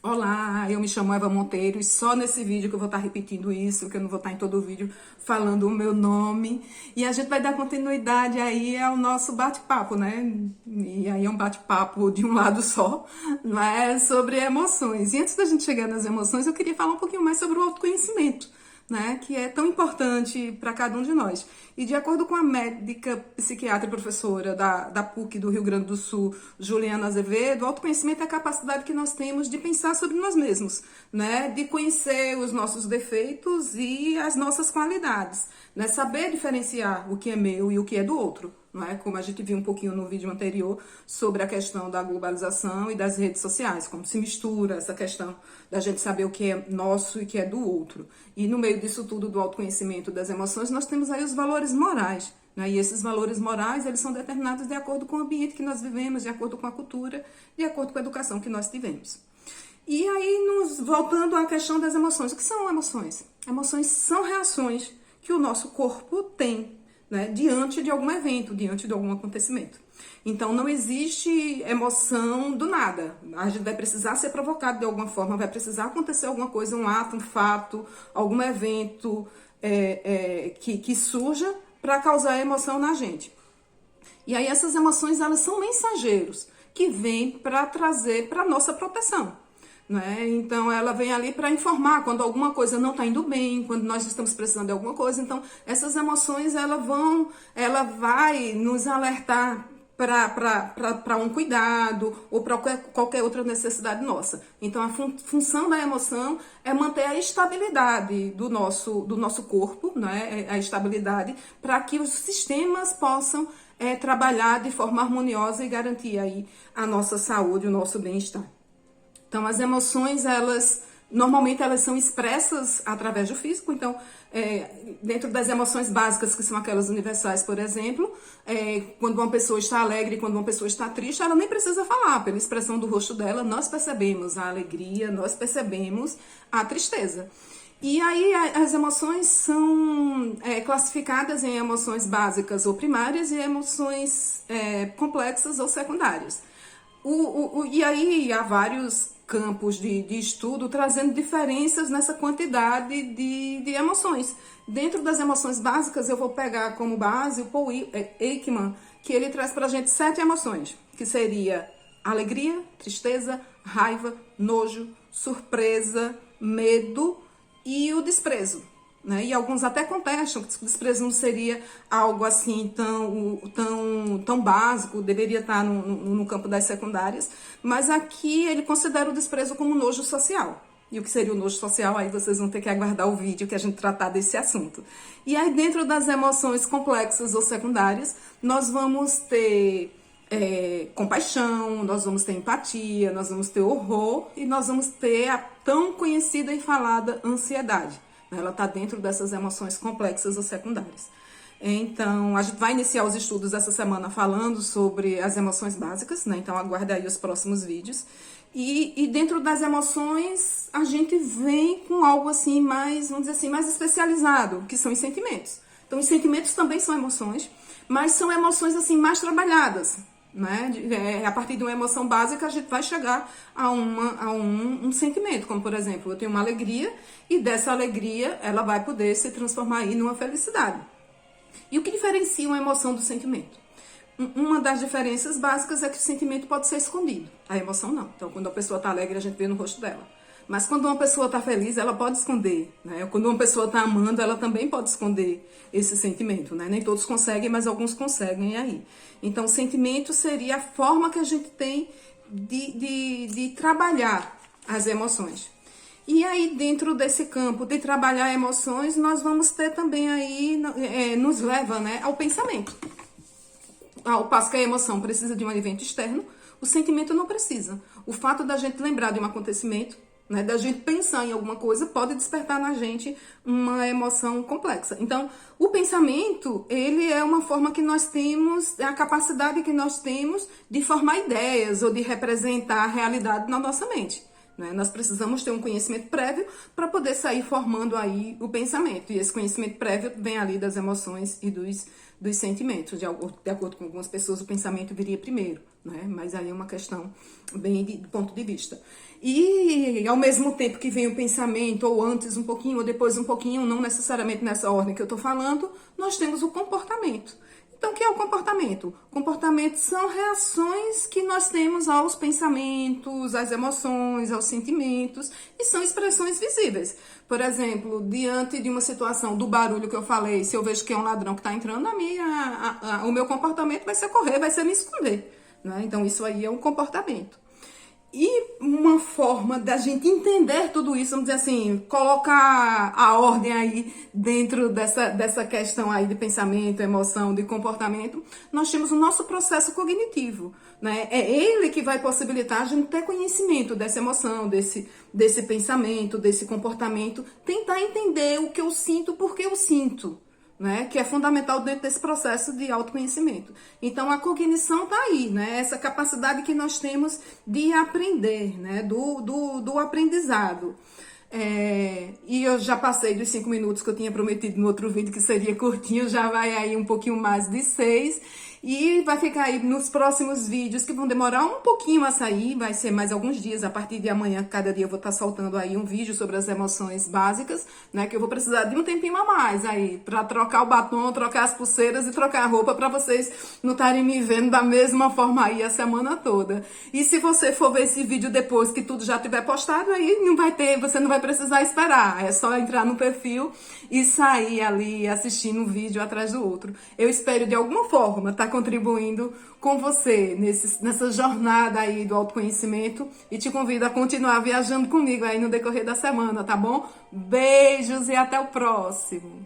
Olá, eu me chamo Eva Monteiro e só nesse vídeo que eu vou estar repetindo isso, que eu não vou estar em todo o vídeo falando o meu nome. E a gente vai dar continuidade aí ao nosso bate-papo, né? E aí é um bate-papo de um lado só, mas sobre emoções. E antes da gente chegar nas emoções, eu queria falar um pouquinho mais sobre o autoconhecimento, né, que é tão importante para cada um de nós. E de acordo com a médica, psiquiatra e professora da PUC do Rio Grande do Sul, Juliana Azevedo, o autoconhecimento é a capacidade que nós temos de pensar sobre nós mesmos, né, de conhecer os nossos defeitos e as nossas qualidades, né, saber diferenciar o que é meu e o que é do outro. Não é? Como a gente viu um pouquinho no vídeo anterior sobre a questão da globalização e das redes sociais, como se mistura essa questão da gente saber o que é nosso e o que é do outro. E no meio disso tudo, do autoconhecimento das emoções, nós temos aí os valores morais, né? E esses valores morais, eles são determinados de acordo com o ambiente que nós vivemos, de acordo com a cultura, de acordo com a educação que nós tivemos. E aí, voltando à questão das emoções. O que são emoções? Emoções são reações que o nosso corpo tem, né, diante de algum evento, diante de algum acontecimento. Então, não existe emoção do nada. A gente vai precisar ser provocado de alguma forma, vai precisar acontecer alguma coisa, um ato, um fato, algum evento que surja para causar emoção na gente. E aí, essas emoções, elas são mensageiros que vêm para trazer para nossa proteção. Né? Então ela vem ali para informar quando alguma coisa não está indo bem, quando nós estamos precisando de alguma coisa. Então essas emoções ela vai nos alertar para um cuidado ou para qualquer outra necessidade nossa. Então a função da emoção é manter a estabilidade do nosso corpo, né? A estabilidade para que os sistemas possam trabalhar de forma harmoniosa e garantir aí a nossa saúde, o nosso bem-estar. Então, as emoções, normalmente elas são expressas através do físico. Então, dentro das emoções básicas, que são aquelas universais, por exemplo, quando uma pessoa está alegre, quando uma pessoa está triste, ela nem precisa falar. Pela expressão do rosto dela, nós percebemos a alegria, nós percebemos a tristeza. E aí, as emoções são classificadas em emoções básicas ou primárias e emoções complexas ou secundárias. E aí, há vários campos de estudo trazendo diferenças nessa quantidade de emoções. Dentro das emoções básicas, eu vou pegar como base o Paul Ekman, que ele traz pra gente 7 emoções, que seria alegria, tristeza, raiva, nojo, surpresa, medo e o desprezo. Né? E alguns até contestam que o desprezo não seria algo assim tão básico, deveria estar no campo das secundárias, mas aqui ele considera o desprezo como nojo social. E o que seria o nojo social? Aí vocês vão ter que aguardar o vídeo que a gente tratar desse assunto. E aí dentro das emoções complexas ou secundárias, nós vamos ter compaixão, nós vamos ter empatia, nós vamos ter horror e nós vamos ter a tão conhecida e falada ansiedade. Ela está dentro dessas emoções complexas ou secundárias. Então, a gente vai iniciar os estudos essa semana falando sobre as emoções básicas, né? Então, aguarde aí os próximos vídeos. E dentro das emoções, a gente vem com algo assim mais, vamos dizer assim, mais especializado, que são os sentimentos. Então, os sentimentos também são emoções, mas são emoções assim mais trabalhadas. Né? A partir de uma emoção básica a gente vai chegar a um sentimento, como por exemplo, eu tenho uma alegria e dessa alegria ela vai poder se transformar aí numa felicidade. E o que diferencia uma emoção do sentimento? Uma das diferenças básicas é que o sentimento pode ser escondido, a emoção não. Então quando a pessoa está alegre a gente vê no rosto dela. Mas quando uma pessoa está feliz, ela pode esconder, né? Quando uma pessoa está amando, ela também pode esconder esse sentimento, né? Nem todos conseguem, mas alguns conseguem aí. Então, o sentimento seria a forma que a gente tem de trabalhar as emoções. E aí, dentro desse campo de trabalhar emoções, nós vamos ter também aí, nos leva, né, ao pensamento. Ao passo que a emoção precisa de um evento externo, o sentimento não precisa. O fato da gente lembrar de um acontecimento, né, da gente pensar em alguma coisa, pode despertar na gente uma emoção complexa. Então, o pensamento, ele é uma forma que nós temos, é a capacidade que nós temos de formar ideias ou de representar a realidade na nossa mente. Né? Nós precisamos ter um conhecimento prévio para poder sair formando aí o pensamento. E esse conhecimento prévio vem ali das emoções e dos sentimentos. De acordo com algumas pessoas, o pensamento viria primeiro, né? Mas aí é uma questão bem de ponto de vista. E ao mesmo tempo que vem o pensamento, ou antes um pouquinho, ou depois um pouquinho, não necessariamente nessa ordem que eu tô falando, nós temos o comportamento. Então, o que é o comportamento? Comportamentos são reações que nós temos aos pensamentos, às emoções, aos sentimentos, e são expressões visíveis. Por exemplo, diante de uma situação do barulho que eu falei, se eu vejo que é um ladrão que está entrando, o meu comportamento vai ser correr, vai ser me esconder, né? Então, isso aí é um comportamento. E uma forma da gente entender tudo isso, vamos dizer assim, colocar a ordem aí dentro dessa questão aí de pensamento, emoção, de comportamento, nós temos o nosso processo cognitivo, né? É ele que vai possibilitar a gente ter conhecimento dessa emoção, desse pensamento, desse comportamento, tentar entender o que eu sinto, por que eu sinto, né, que é fundamental dentro desse processo de autoconhecimento. Então, a cognição está aí, né, essa capacidade que nós temos de aprender, né, do aprendizado. E eu já passei dos 5 minutos que eu tinha prometido no outro vídeo, que seria curtinho, já vai aí um pouquinho mais de 6. E vai ficar aí nos próximos vídeos, que vão demorar um pouquinho a sair, vai ser mais alguns dias, a partir de amanhã, cada dia eu vou estar soltando aí um vídeo sobre as emoções básicas, né, que eu vou precisar de um tempinho a mais aí, pra trocar o batom, trocar as pulseiras e trocar a roupa, pra vocês não estarem me vendo da mesma forma aí a semana toda. E se você for ver esse vídeo depois que tudo já tiver postado, aí você não vai precisar esperar, é só entrar no perfil e sair ali assistindo um vídeo atrás do outro. Eu espero de alguma forma estar contribuindo com você nessa jornada aí do autoconhecimento e te convido a continuar viajando comigo aí no decorrer da semana, tá bom? Beijos e até o próximo!